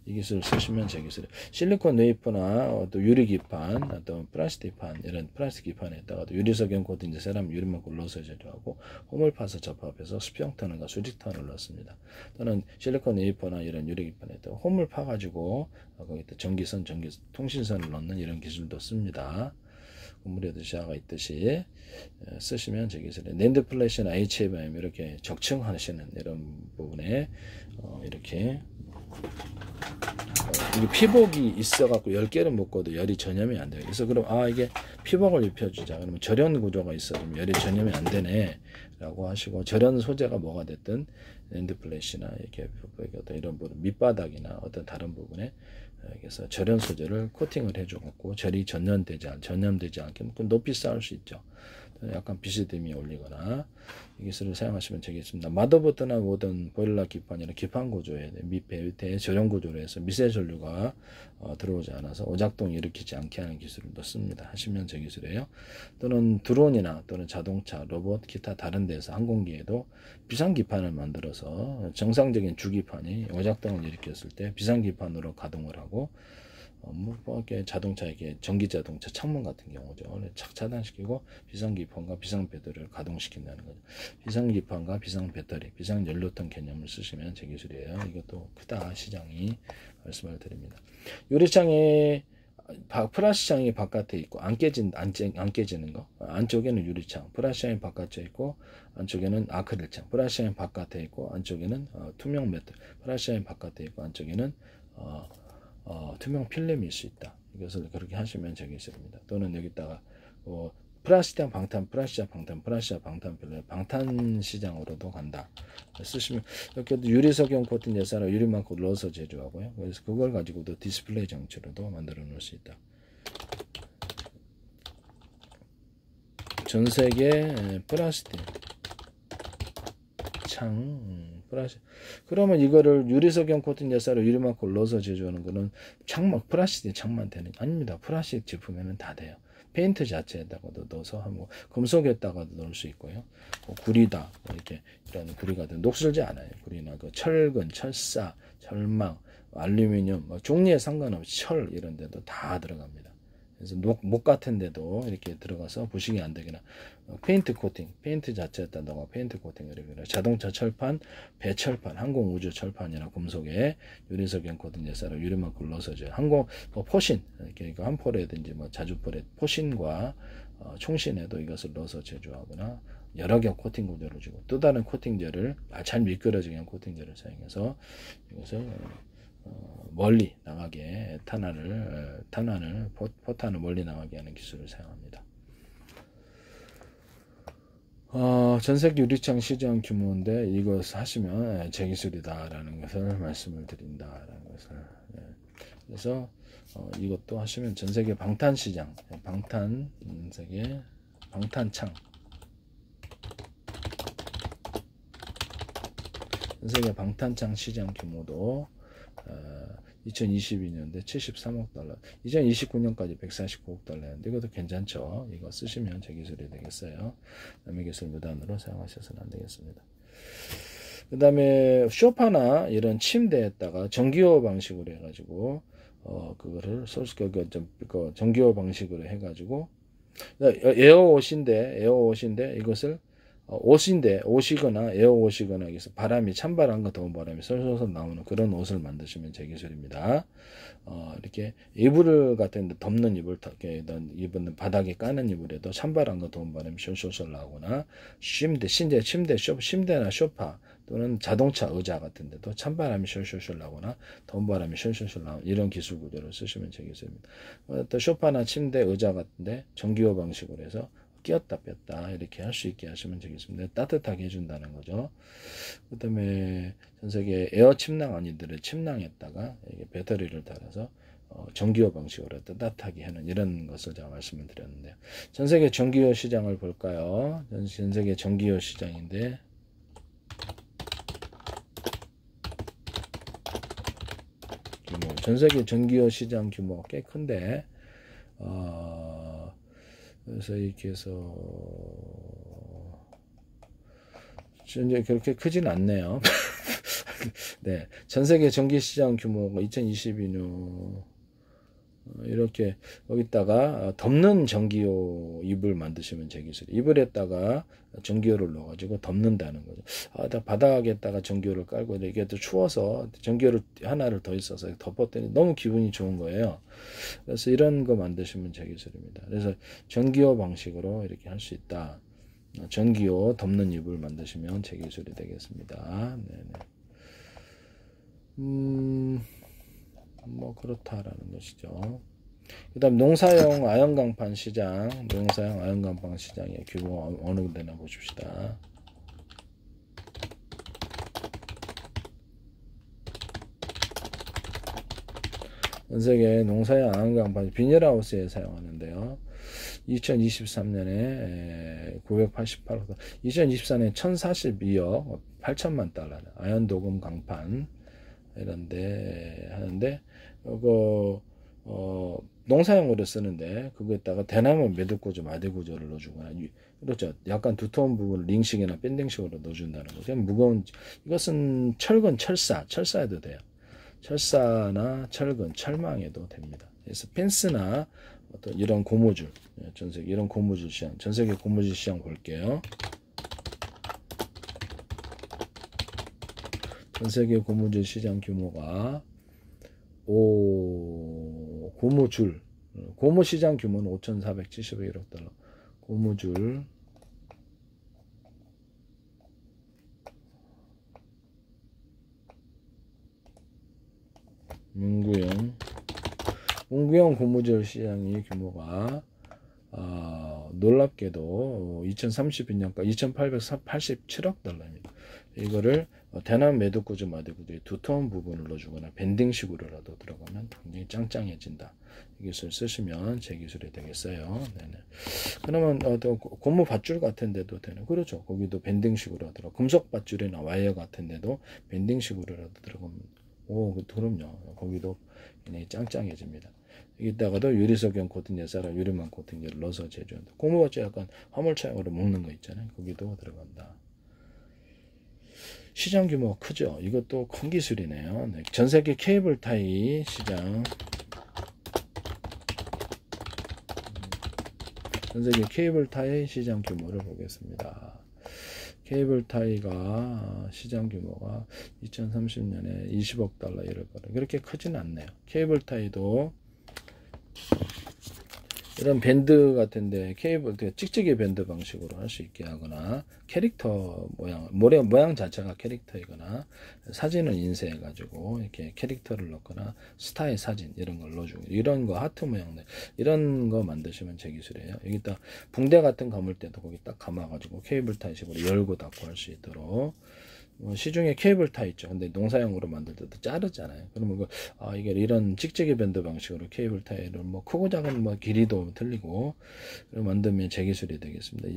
이 기술을 쓰시면 제 기술. 실리콘 웨이퍼나 또 유리기판, 또 플라스틱판 이런 플라스틱 기판에다가 유리석영 코팅, 세라믹 유리만 굴러서 제조하고 홈을 파서 접합해서 수평터널과 수직터널을 넣습니다. 또는 실리콘 웨이퍼나 이런 유리기판에다가 홈을 파가지고 거기다 전기선, 통신선을 넣는 이런 기술도 씁니다. 건물에도 시야가 있듯이 쓰시면 제 기술에 낸드 플래시나 HFM 이렇게 적층하시는 이런 부분에 이렇게 이게 피복이 있어갖고 10개를 묶어도 열이 전염이 안 돼요. 그래서 그럼 이게 피복을 입혀주자. 그러면 절연 구조가 있어. 그럼 열이 전염이 안 되네. 라고 하시고 절연 소재가 뭐가 됐든 낸드 플래시나 이렇게 이런 부분 밑바닥이나 어떤 다른 부분에 그래서 절연 소재를 코팅을 해줘갖고 절이 전염되지 않게 높이 쌓을 수 있죠. 약간 비스듬히 올리거나 이 기술을 사용하시면 되겠습니다. 마더보드나 모든 보일러 기판이나 기판 구조에 밑에 절연 구조로 해서 미세 전류가 들어오지 않아서 오작동 일으키지 않게 하는 기술을 넣습니다. 하시면 제 기술이에요. 또는 드론이나 또는 자동차, 로봇, 기타 다른 데서 항공기에도 비상기판을 만들어서 정상적인 주기판이 오작동을 일으켰을 때 비상기판으로 가동을 하고 이렇게 자동차에게 전기자동차 창문 같은 경우죠. 착 차단시키고 비상기판과 비상배터리를 가동시킨다는 거죠. 비상기판과 비상배터리, 비상연료통 개념을 쓰시면 제 기술이에요. 이것도 크다 시장이 말씀을 드립니다. 유리창에 플라스틱창이 바깥에 있고 안 깨지는 거. 안쪽에는 유리창, 플라스틱창이 바깥에 있고 안쪽에는 아크릴창, 플라스틱창이 바깥에 있고 안쪽에는 투명 메탈, 플라스틱창이 바깥에 있고 안쪽에는 투명 필름일 수 있다. 이것을 그렇게 하시면 제 기술입니다. 또는 여기다가 플라스틱 방탄 필름 방탄 시장으로도 간다. 쓰시면 이렇게도 유리석영 코팅 예산을 유리만 넣어서 제조하고요. 그래서 그걸 가지고도 디스플레이 장치로도 만들어 놓을 수 있다. 전 세계 플라스틱 창 플라스틱. 그러면 이거를 유리석영 코팅 열사로 유리막을 넣어서 제조하는 거는 창막 플라스틱 창만 되는 게 아닙니다. 플라스틱 제품에는 다 돼요. 페인트 자체에다가도 넣어서 하고 금속에다가도 넣을 수 있고요. 구리다 이렇게 이런 구리가 녹슬지 않아요. 구리나 그 철근, 철사, 철망, 알루미늄 종류에 상관없이 철 이런 데도 다 들어갑니다. 그래서 목 같은 데도 이렇게 들어가서 부식이 안 되거나 페인트 코팅, 페인트 자체에다 넣어 페인트 코팅을 해요. 자동차 철판, 배철판, 항공 우주 철판이나 금속에 유리석영 코팅 열사로 유리막을 넣어서 항공 포신, 그러니까 한포라든지 자주포에 포신과 총신에도 이것을 넣어서 제조하거나 여러 개 코팅 구조를 주고 또 다른 코팅제를 잘 미끄러지게 한 코팅제를 사용해서 이것을 멀리 나가게 포탄을 멀리 나가게 하는 기술을 사용합니다. 전세계 유리창 시장 규모인데 이것 하시면 제 기술이다라는 것을 말씀을 드린다라는 것을. 네. 그래서 이것도 하시면 전세계 방탄 시장, 세계 방탄창, 전세계 방탄창 시장 규모도 2022년대 73억 달러, 2029년까지 149억 달러인데 이것도 괜찮죠. 이거 쓰시면 제 기술이 되겠어요. 남의 기술 무단으로 사용하셔서는 안 되겠습니다. 그 다음에 소파나 이런 침대에다가 전기요 방식으로 해가지고 그거를 전기요 방식으로 해가지고 에어옷인데 이것을 옷이거나 에어옷이거나 여기서 바람이 찬바람과 더운 바람이 솔솔 나오는 그런 옷을 만드시면 제 기술입니다. 이렇게 이불 같은 데 덮는 이불 입은 바닥에 까는 이불에도 찬바람과 더운 바람이 솔솔 나오거나 침대나 소파 또는 자동차 의자 같은 데도 찬바람이 솔솔 나오거나 더운 바람이 솔솔 나오는 이런 기술 구조를 쓰시면 제 기술입니다. 또 소파나 침대 의자 같은데 전기요 방식으로 해서 끼었다 뺐다 이렇게 할 수 있게 하시면 되겠습니다. 따뜻하게 해준다는 거죠. 그 다음에 전세계 에어 침낭 아니들의 침낭에다가 배터리를 달아서 전기요 방식으로 따뜻하게 하는 이런 것을 제가 말씀을 드렸는데요. 전세계 전기요 시장을 볼까요? 전세계 전기요 시장인데 전세계 전기요 시장 규모가 꽤 큰데 그래서 이렇게 해서 이제 그렇게 크진 않네요. 네, 전세계 전기시장 규모가 2022년 이렇게 여기다가 덮는 전기요 이불 만드시면 제 기술. 이불에다가 전기요를 넣어가지고 덮는다는 거죠. 바닥에다가 전기요를 깔고 이게 또 추워서 전기요를 하나를 더 있어서 덮었더니 너무 기분이 좋은 거예요. 그래서 이런 거 만드시면 제 기술입니다. 그래서 전기요 방식으로 이렇게 할 수 있다. 전기요 덮는 이불 만드시면 제 기술이 되겠습니다. 네네. 뭐 그렇다라는 것이죠. 그 다음 농사용 아연강판 시장, 농사용 아연강판 시장의 규모 어느 데나 보십시다. 전 세계 농사용 아연강판 비닐하우스에 사용하는데요. 2023년에 988억, 2024년에 1042억 8천만 달러 아연도금 강판 이런데 하는데 농사용으로 쓰는데 그거에다가 대나무 매듭 구조, 마대 구조를 넣어주거나 그렇죠. 약간 두터운 부분을 링식이나 밴딩식으로 넣어준다는 거죠. 무거운 이것은 철근, 철사에도 돼요. 철사나 철근, 철망에도 됩니다. 그래서 펜스나 어떤 이런 고무줄, 전세계 이런 고무줄 시장, 전세계 고무줄 시장 볼게요. 전세계 고무줄 시장 규모가 고무 시장 규모는 5,471억 달러. 고무줄 문구용 고무줄 시장의 규모가 놀랍게도 2032년까지 2,887억 달러입니다. 이거를 대남 매도 구조 마디 구조의 두터운 부분을 넣어주거나 밴딩식으로라도 들어가면 굉장히 짱짱해진다. 이 기술 쓰시면 제 기술이 되겠어요. 네네. 그러면 또 고무 밧줄 같은데도 되는, 그렇죠. 거기도 밴딩식으로 들어. 금속 밧줄이나 와이어 같은데도 밴딩식으로라도 들어가면, 그럼요. 거기도 굉장히 짱짱해집니다. 여기다가도 유리석용 코팅제사라 유리망 코팅제를 넣어서 제조한다. 고무 밧줄 약간 화물차용으로 먹는 거 있잖아요. 거기도 들어간다. 시장 규모가 크죠. 이것도 큰 기술이네요. 네. 전세계 케이블 타이 시장, 전세계 케이블 타이 시장 규모를 보겠습니다. 케이블 타이가 시장 규모가 2030년에 20억 달러 이럴 거라 그렇게 크진 않네요. 케이블 타이도 이런 밴드 같은데 케이블 찍찍이 밴드 방식으로 할 수 있게 하거나, 캐릭터 모양 자체가 캐릭터이거나, 사진을 인쇄해 가지고 이렇게 캐릭터를 넣거나 스타의 사진 이런 걸 넣어주고, 이런 거 하트 모양들 이런 거 만드시면 제 기술이에요. 여기다 붕대 같은 감을 때도 거기 딱 감아 가지고 케이블 타이식으로 열고 닫고 할 수 있도록. 시중에 케이블 타이 있죠. 근데 농사용으로 만들 때도 자르잖아요. 그러면 이게 이런 찍찍이 밴드 방식으로 케이블 타이를 크고 작은 길이도 틀리고 만들면 제 기술이 되겠습니다.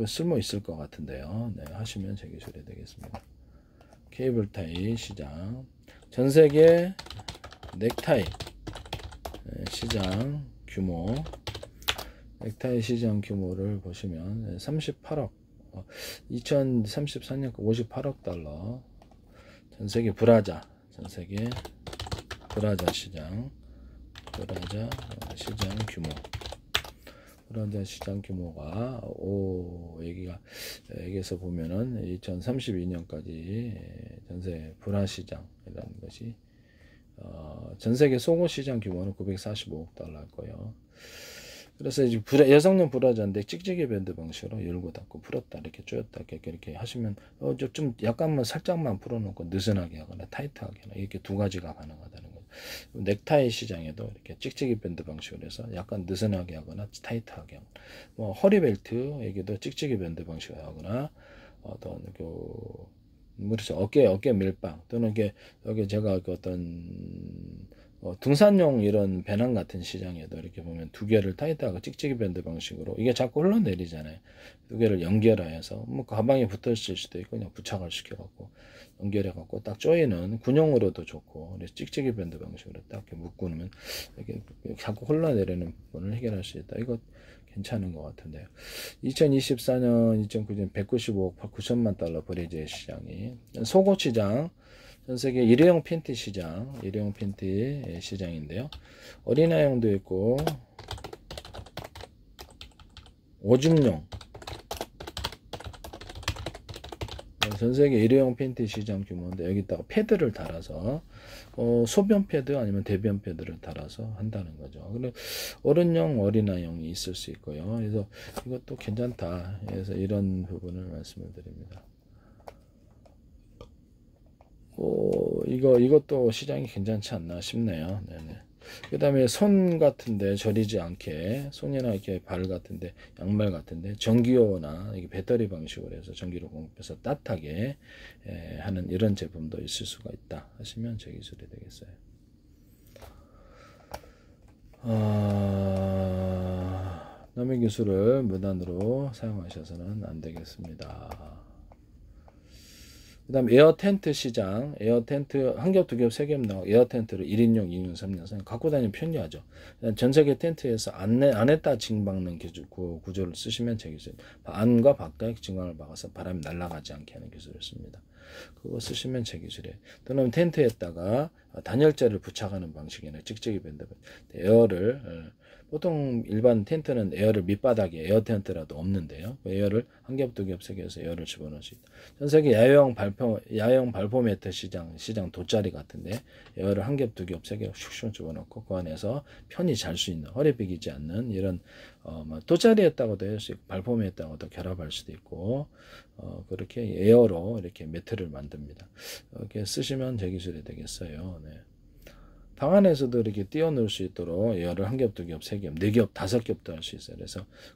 쓸모 있을 것 같은데요. 네, 하시면 제 기술이 되겠습니다. 케이블 타이 시장, 전 세계 넥타이 시장 규모, 넥타이 시장 규모를 보시면 38억. 2034년 58억 달러. 전세계 브라자, 전세계 브라자 시장, 브라자 시장 규모, 브라자 시장 규모가 여기서 보면은 2032년까지 전세 브라 시장이라는 것이 전세계 속옷 시장 규모는 945억 달러 할 거예요. 그래서 이제 여성용 브라자인데 찍찍이 밴드 방식으로 열고 닫고 풀었다 이렇게 조였다 이렇게 하시면 좀 약간만 살짝만 풀어놓고 느슨하게 하거나 타이트하게 하거나 이렇게 두 가지가 가능하다는 거죠. 넥타이 시장에도 이렇게 찍찍이 밴드 방식으로 해서 약간 느슨하게 하거나 타이트하게 하거나, 허리 벨트 여기도 찍찍이 밴드 방식으로 하거나, 어떤 그렇죠. 어깨 밀빵 또는 여기 제가 어떤 등산용 이런 배낭 같은 시장에도 이렇게 보면 두 개를 타이트하고 찍찍이 밴드 방식으로, 이게 자꾸 흘러내리잖아요. 두 개를 연결해서 가방에 붙어 있을 수도 있고 그냥 부착을 시켜갖고 연결해갖고 딱 조이는 군용으로도 좋고, 그래서 찍찍이 밴드 방식으로 딱 이렇게 묶으면 이렇게 자꾸 흘러내리는 부분을 해결할 수 있다. 이거 괜찮은 것 같은데요. 2024년 2009년 195억 9천만 달러 브래지의 시장이, 속옷 시장, 전 세계 일회용 팬티 시장, 일회용 팬티 시장인데요. 어린아이용도 있고 오줌용, 전 세계 일회용 팬티 시장 규모인데 여기다가 패드를 달아서 소변 패드 아니면 대변 패드를 달아서 한다는 거죠. 근데 어른용, 어린아이용이 있을 수 있고요. 그래서 이것도 괜찮다. 그래서 이런 부분을 말씀을 드립니다. 이것도 시장이 괜찮지 않나 싶네요. 네네. 그 다음에 손 같은데 저리지 않게, 손이나 이렇게 발 같은데, 양말 같은데 전기요나 이게 배터리 방식으로 해서 전기로 공급해서 따뜻하게 하는 이런 제품도 있을 수가 있다 하시면 제 기술이 되겠어요. 남의 기술을 무단으로 사용하셔서는 안 되겠습니다. 그 다음 에어 텐트 시장, 에어 텐트 한 겹, 두 겹, 세 겹 나오고 에어 텐트를 1인용, 2인용, 3인용 갖고 다니면 편리하죠. 전 세계 텐트에서 안에다 징박는 구조를 쓰시면 되겠어요. 안과 바깥에 징박을 박아서 바람이 날아가지 않게 하는 기술을 씁니다. 그거 쓰시면 제 기술이에요. 또는 텐트에다가 단열재를 부착하는 방식이나 찍찍이 밴드, 에어를 보통 일반 텐트는 에어를 밑바닥에 에어 텐트라도 없는데요. 에어를 한 겹, 두 겹, 세 겹에서 에어를 집어넣을 수 있다. 전 세계 야영 발포 매트 시장 돗자리 같은데 에어를 한 겹, 두 겹, 세 겹 슉슉 집어넣고 그 안에서 편히 잘 수 있는, 허리 비기지 않는 이런 돗자리에다가도 할 수 있고 발포 매트하고도 결합할 수도 있고, 그렇게 에어로 이렇게 매트를 만듭니다. 이렇게 쓰시면 제 기술이 되겠어요. 네. 방 안에서도 이렇게 띄워 넣을 수 있도록 에어를 한 겹, 두 겹, 세 겹, 네 겹, 다섯 겹도 할 수 있어요.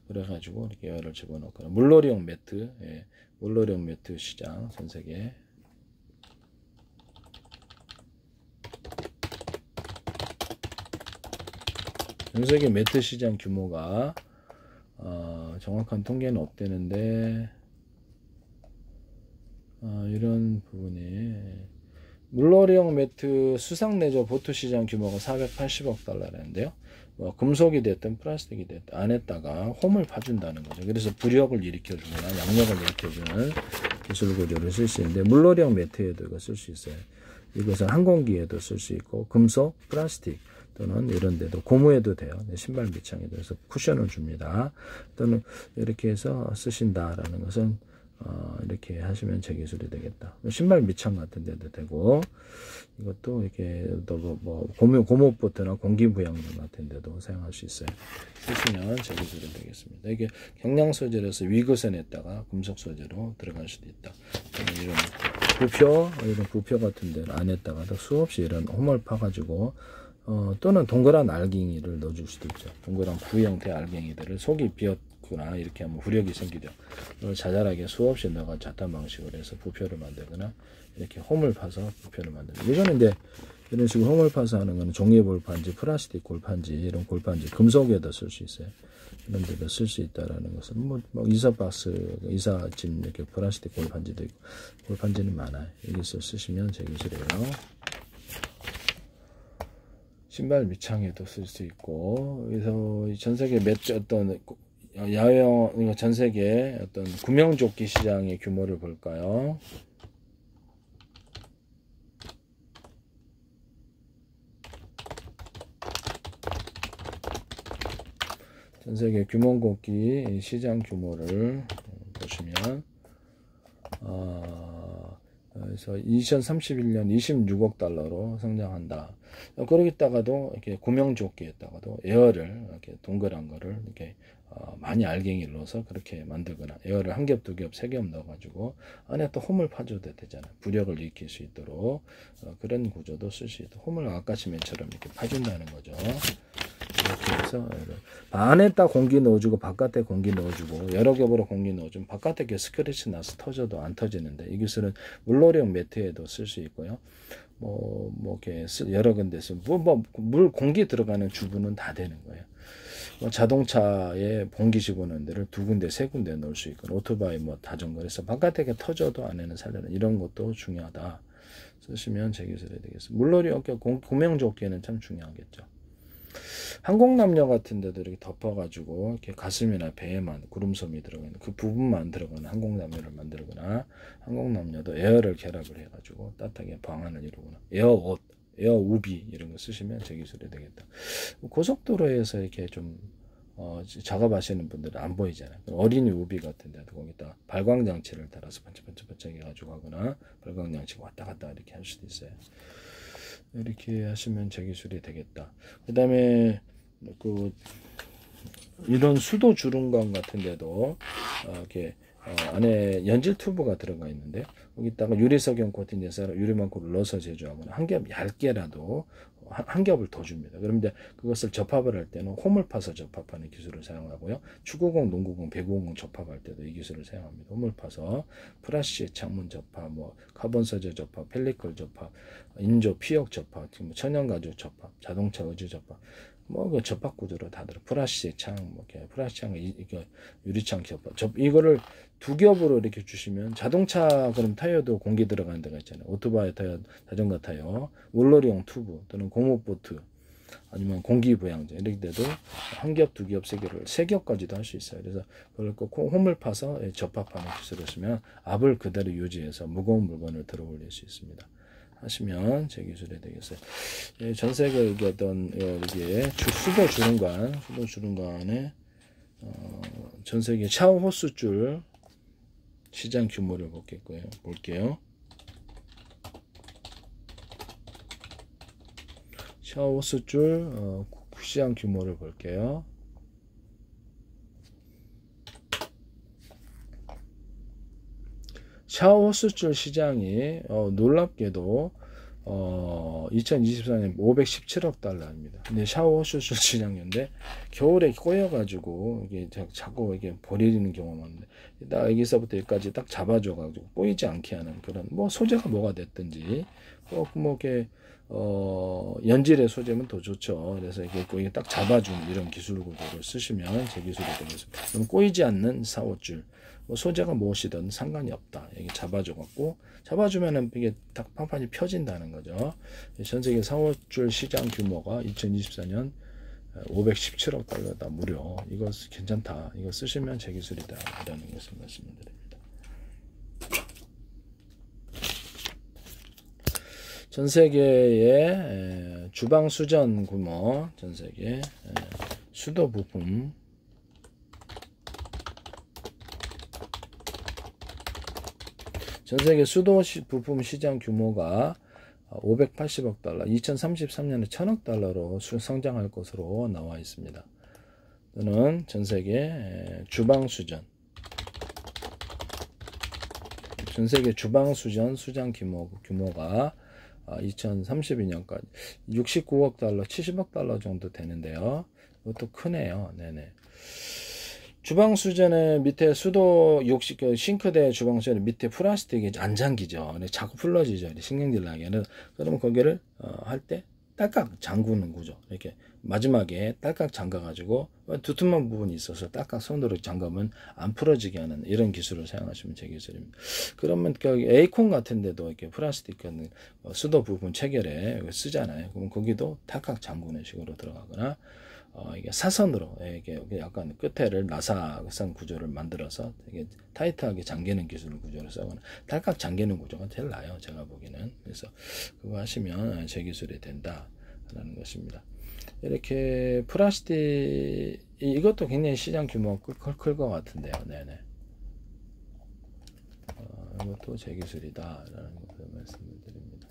그래가지고 이렇게 에어를 집어넣거나 물놀이용 매트, 물놀이용 매트 시장 전 세계 전 세계 매트 시장 규모가 정확한 통계는 없대는데 이런 부분이 물놀이용 매트 수상 내조 보트 시장 규모가 480억 달러라는데요. 금속이 됐든 플라스틱이 됐든 안에다가 홈을 파준다는 거죠. 그래서 부력을 일으켜주거나 양력을 일으켜주는 기술 구조를 쓸 수 있는데 물놀이용 매트에도 이거 쓸 수 있어요. 이것은 항공기에도 쓸 수 있고 금속, 플라스틱 또는 이런 데도 고무에도 돼요. 신발 밑창에도 해서 쿠션을 줍니다. 또는 이렇게 해서 쓰신다라는 것은 이렇게 하시면 제 기술이 되겠다. 신발 밑창 같은 데도 되고 이것도 이렇게 뭐 고무보트나 공기부양등 같은 데도 사용할 수 있어요. 쓰시면 제 기술이 되겠습니다. 이게 경량 소재로서 위그선에다가 금속 소재로 들어갈 수도 있다. 이런 이런 부표 같은 데 안에다가도 수없이 이런 홈을 파가지고 또는 동그란 알갱이를 넣어줄 수도 있죠. 동그란 구 형태 알갱이들을 속이 비었구나 이렇게 하면 부력이 생기죠. 그걸 자잘하게 수없이 넣어가 자탄 방식으로 해서 부표를 만들거나 이렇게 홈을 파서 부표를 만들고 이거는 이제 이런 식으로 홈을 파서 하는 거는 종이 골판지, 플라스틱 골판지, 이런 골판지 금속에도 쓸 수 있어요. 이런 데도 쓸 수 있다라는 것은 뭐 이사박스, 이사짐 이렇게 플라스틱 골판지도 있고 골판지는 많아요. 여기서 쓰시면 제 기술이에요. 신발 밑창에도 쓸 수 있고 그래서 전 세계 어떤 야외 전 세계 어떤 구명조끼 시장의 규모를 볼까요? 전 세계 구명조끼 시장 규모를 보시면 그래서 2031년 26억 달러로 성장한다. 그러겠다가도 이렇게 구명조끼에다가도 에어를 이렇게 동그란 거를 이렇게 많이 알갱이를 넣어서 그렇게 만들거나 에어를 한 겹, 두 겹, 세 겹 넣어가지고 안에 또 홈을 파줘도 되잖아요. 부력을 일으킬 수 있도록 그런 구조도 쓸 수 있도록 홈을 아까 시멘처럼 이렇게 파준다는 거죠. 이렇게 해서 안에다 공기 넣어주고 바깥에 공기 넣어주고 여러 겹으로 공기 넣어주면 바깥에 스크래치 나서 터져도 안 터지는데 이 기술은 물놀이용 매트에도 쓸 수 있고요. 뭐 이렇게 여러 군데서 물 공기 들어가는 주부는 다 되는 거예요. 자동차에 공기 집어넣는 데를 두 군데, 세 군데 넣을 수 있고 오토바이 자전거에서 바깥에 터져도 안에는 살려는 이런 것도 중요하다. 쓰시면 제 기술이 되겠습니다. 물놀이 어깨 구명조끼는 참 중요하겠죠. 항공남녀 같은 데도 이렇게 덮어가지고 이렇게 가슴이나 배에만 구름솜이 들어가는 그 부분만 들어가는 항공남녀를 만들거나 항공남녀도 에어를 결합을 해가지고 따뜻하게 방안을 이루거나 에어옷, 에어우비 이런 거 쓰시면 제 기술이 되겠다. 고속도로에서 이렇게 좀 작업하시는 분들은 안 보이잖아요. 어린이 우비 같은 데도 거기다 발광장치를 달아서 반짝반짝 해가지고 하거나 발광장치가 왔다 갔다 이렇게 할 수도 있어요. 이렇게 하시면 제 기술이 되겠다. 그 다음에 이런 수도 주름관 같은 데도 이렇게 안에 연질 튜브가 들어가 있는데 거기다가 유리석영 코팅해서 유리망코를 넣어서 제조하거나 한 겹 얇게라도 한 겹을 더 줍니다. 그럼 이제 그것을 접합을 할 때는 홈을 파서 접합하는 기술을 사용하고요. 축구공, 농구공, 배구공 접합할 때도 이 기술을 사용합니다. 홈을 파서 프라시 창문 접합, 카본 소재 접합, 펠리컬 접합, 인조 피혁 접합, 천연가죽 접합, 자동차 의주 접합, 그 접합 구조로 다 들어. 프라시 창, 프라시 창, 유리창 접합. 이거를 두 겹으로 이렇게 주시면 자동차 그럼 타이어도 공기 들어가는 데가 있잖아요. 오토바이 타이어, 자전거 타이어, 물놀이용 튜브 또는 고무보트 아니면 공기부양제 이렇게 돼도 한 겹, 두 겹, 세 겹을 세 겹까지도 할 수 있어요. 그래서 그걸 꼭 홈을 파서 접합하는 기술을 쓰면 압을 그대로 유지해서 무거운 물건을 들어 올릴 수 있습니다. 하시면 제 기술이 되겠어요. 전 세계 어떤 이게 수도 주름관에 전 세계 샤워 호스줄 시장 규모를 볼게요. 샤워 호스줄 시장 규모를 볼게요. 샤워 호스줄 시장이 놀랍게도 2024년 517억 달러입니다. 근데 샤워호스 시장인데 겨울에 꼬여가지고 이게 자꾸 이게 버리는 경우가 많은데 딱 여기서부터 여기까지 딱 잡아줘가지고 꼬이지 않게 하는 그런 뭐 소재가 뭐가 됐든지 뭐 이렇게 연질의 소재면 더 좋죠. 그래서 이게 딱 잡아주는 이런 기술 구조를 쓰시면 제 기술이 되겠습니다. 그럼 꼬이지 않는 샤워줄. 뭐 소재가 무엇이든 상관이 없다. 이게 잡아줘갖고 잡아주면은 이게 딱 판판이 펴진다는 거죠. 전 세계 샤워줄 시장 규모가 2024년 517억 달러다 무려. 이거 괜찮다. 이거 쓰시면 제 기술이다. 이라는 것을 말씀드립니다. 전 세계의 주방 수전 규모, 전 세계 수도 부품. 전 세계 수도 부품 시장 규모가 580억 달러, 2033년에 1000억 달러로 성장할 것으로 나와 있습니다. 또는 전 세계 주방 수전, 전 세계 주방 수전 수장 규모가 2032년까지 69억 달러, 70억 달러 정도 되는데요. 이것도 크네요. 네네. 주방 수전의 밑에 수도 싱크대 주방 수전 밑에 플라스틱이 안 잠기죠. 자꾸 풀러지죠. 신경질 나게. 그러면 거기를 할 때 딸깍 잠그는 구조. 이렇게 마지막에 딸깍 잠가가지고 두툼한 부분이 있어서 딸깍 손으로 잠가면 안 풀어지게 하는 이런 기술을 사용하시면 제 기술입니다. 그러면 에이콘 같은 데도 이렇게 플라스틱 수도 부분 체결에 쓰잖아요. 그러면 거기도 딸깍 잠그는 식으로 들어가거나 이게 사선으로 이게 약간 끝에를 나사선 구조를 만들어서 되게 타이트하게 잠기는 기술 구조를 써거나 딸깍 잠기는 구조가 제일 나아요. 제가 보기에는. 그래서 그거 하시면 제 기술이 된다라는 것입니다. 이렇게 플라스틱 이것도 굉장히 시장 규모가 클 것 같은데요. 네네. 이것도 제 기술이다라는 것을 말씀을 드립니다.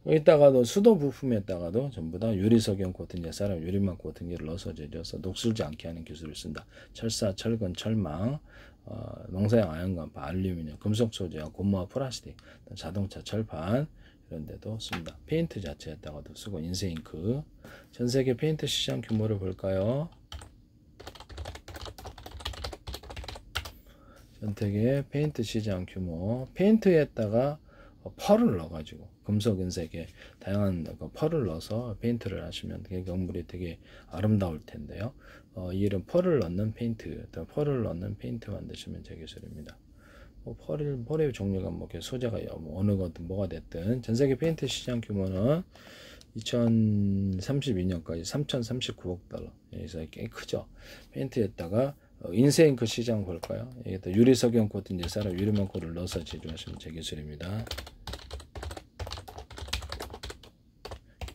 여기다가도 수도 부품에다가도 전부 다 유리석영 코팅제, 쌀 유리막 코팅제를 넣어서 제조해서 녹슬지 않게 하는 기술을 쓴다. 철사, 철근, 철망, 농사용 아연광파, 알루미늄, 금속 소재와 고무와 플라스틱, 자동차 철판 이런 데도 씁니다. 페인트 자체에다가도 쓰고 인쇄잉크. 전 세계 페인트 시장 규모를 볼까요? 전 세계 페인트 시장 규모. 페인트에다가 펄을 넣어가지고 금속 인쇄에 다양한 펄을 넣어서 페인트를 하시면 경물이 되게 아름다울 텐데요. 이 이름 펄을 넣는 페인트, 펄을 넣는 페인트 만드시면 제 기술입니다. 펄의 종류가 뭐 소재가 어느 것든 뭐가 됐든 전 세계 페인트 시장 규모는 2032년까지 3,039억 달러. 여기서 꽤 크죠. 페인트에다가 인쇄잉크 시장 볼까요? 여기다 유리석영 코팅제, 쌀 유리막 코를 넣어서 제조하시면 제 기술입니다.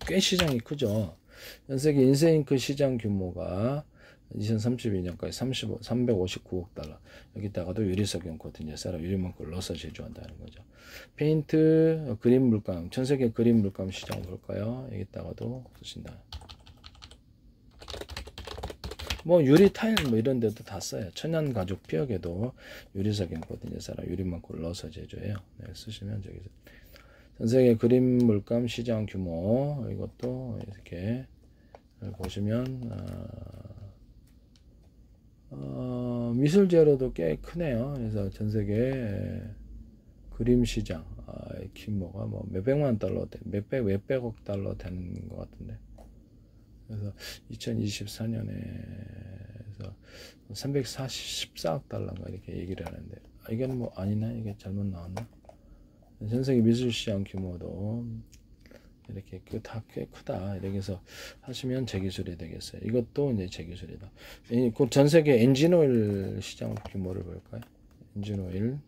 꽤 시장이 크죠. 전 세계 인쇄잉크 시장 규모가 2032년까지 359억 달러. 여기다가도 유리석영 코팅제, 쌀 유리막 코를 넣어서 제조한다는 거죠. 페인트, 그린 물감, 전 세계 그린 물감 시장 볼까요? 여기다가도 쓰신다. 뭐 유리 타일 뭐 이런 데도 다 써요. 천연 가죽 피혁에도 유리석영 코팅제, 쌀 유리막 코를 넣어서 제조해요. 네, 쓰시면 저기서 전 세계 그림 물감 시장 규모 이것도 이렇게 보시면 미술 재료도 꽤 크네요. 그래서 전 세계 그림 시장 규모가 뭐 몇백만 달러, 몇백억 달러 되는 것 같은데. 그래서 2024년에 314억 달러인가 이렇게 얘기를 하는데 이건 뭐 아니나 이게 잘못 나왔나? 전 세계 미술 시장 규모도 이렇게 다 꽤 크다. 이렇게 해서 하시면 제 기술이 되겠어요. 이것도 이제 제 기술이다. 전 세계 엔진오일 시장 규모를 볼까요? 엔진오일.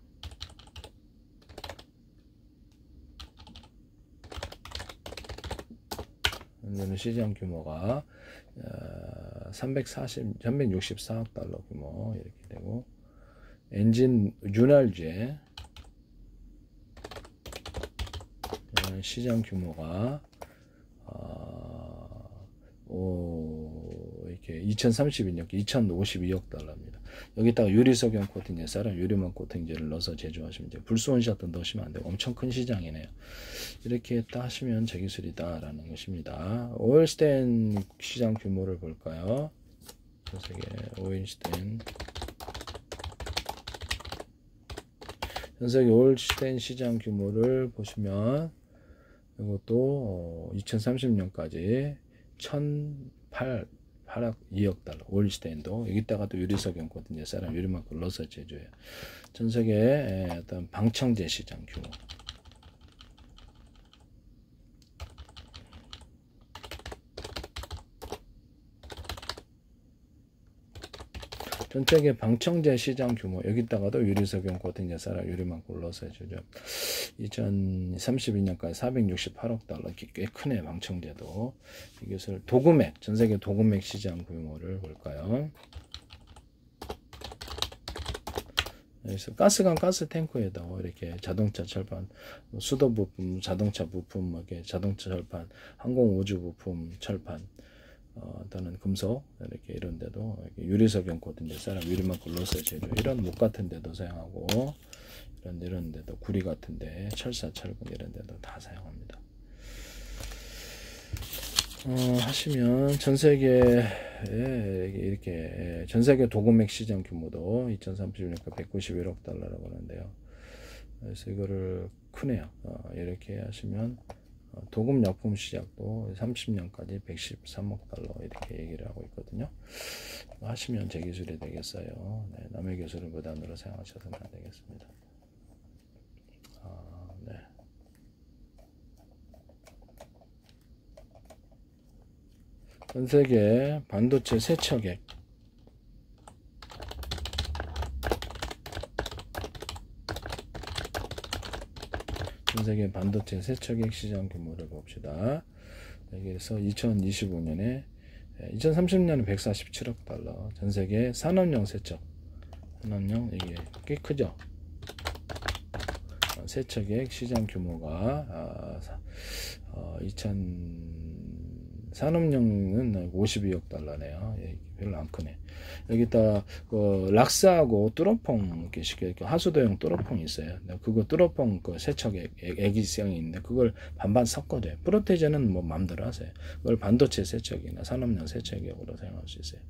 시장 규모가 364억 달러 규모 이렇게 되고 엔진 윤활제 시장 규모가 이렇게 2032년 2052억 달러입니다. 여기다가 유리석용 코팅제, 쌀은 유리망 코팅제를 넣어서 제조하시면 돼요. 불소원샷도 넣으시면 안 돼요. 엄청 큰 시장이네요. 이렇게 딱 하시면 제 기술이다라는 것입니다. 오일스텐 시장 규모를 볼까요? 전 세계 오일스텐 전 세계 오일스텐 시장 규모를 보시면 이것도 2030년까지 1,008억 2억 달러 오일스텐도 여기다가 또 유리석용 코팅제, 쌀은 유리망을 넣어서 제조해요. 전 세계 어떤 방청제 시장 규모 전체계 방청제 시장 규모 여기다가도 유리석용 코팅제, 쌀은 유리망을 넣어서 제조 2032년까지 468억 달러 꽤 크네. 방청제도 이것을 도금액 전세계 도금액 시장 규모를 볼까요? 그래서 가스관 가스 탱크에다 이렇게 자동차 철판, 수도 부품, 자동차 부품, 이렇게 자동차 철판, 항공 우주 부품 철판, 또는 금속 이렇게 이런 데도 이렇게 유리석용 코팅제, 쌀은 유리망을 넣어서 제조 이런 목 같은 데도 사용하고 이런 데도 구리 같은데 철사, 철근 이런 데도 다 사용합니다. 하시면 전 세계에 이렇게 전 세계 도금액 시장 규모도 2030년까지 191억 달러라고 하는데요. 그래서 이거를 크네요. 이렇게 하시면 도금 약품 시장도 30년까지 113억 달러 이렇게 얘기를 하고 있거든요. 하시면 제 기술이 되겠어요. 네, 남의 기술을 무단으로 사용하셔서는 안 되겠습니다. 네. 전 세계 반도체 세척액 전 세계 반도체 세척액 시장 규모를 봅시다. 여기에서 2025년에 2030년에 147억 달러 전 세계 산업용 세척 산업용 이게 꽤 크죠. 세척액 시장 규모가 산업용은 52억 달러네요. 별로 안 크네. 여기다 락스하고 뚜러퐁 이렇게 쉽게 하수도용 뚜러퐁이 있어요. 그거 뚜러퐁 그 세척액이 있는데 그걸 반반 섞어줘요. 프로테이저는 뭐 마음대로 하세요. 그걸 반도체 세척이나 산업용 세척액으로 사용할 수 있어요.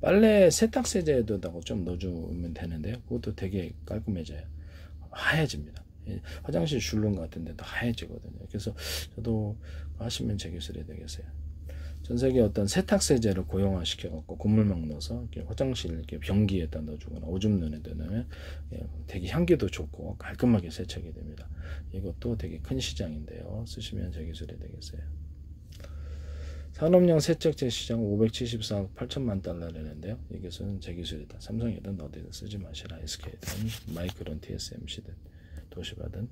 빨래 세탁 세제에다가 좀 넣어주면 되는데요. 그것도 되게 깔끔해져요. 하얘집니다. 화장실 줄눈 같은 데도 하얘지거든요. 그래서 저도 하시면 제 기술이 되겠어요. 전 세계 어떤 세탁세제를 고용화시켜 갖고 고물망 넣어서 이렇게 화장실 이렇게 변기에다 넣어주거나 오줌 눈에다 넣으면 되게 향기도 좋고 깔끔하게 세척이 됩니다. 이것도 되게 큰 시장인데요. 쓰시면 제 기술이 되겠어요. 산업용 세척제 시장 574억 8천만 달러라는데요. 이것은 제 기술이다. 삼성이든 어디든 쓰지 마시라. SK든 마이크론 TSMC든 도시바든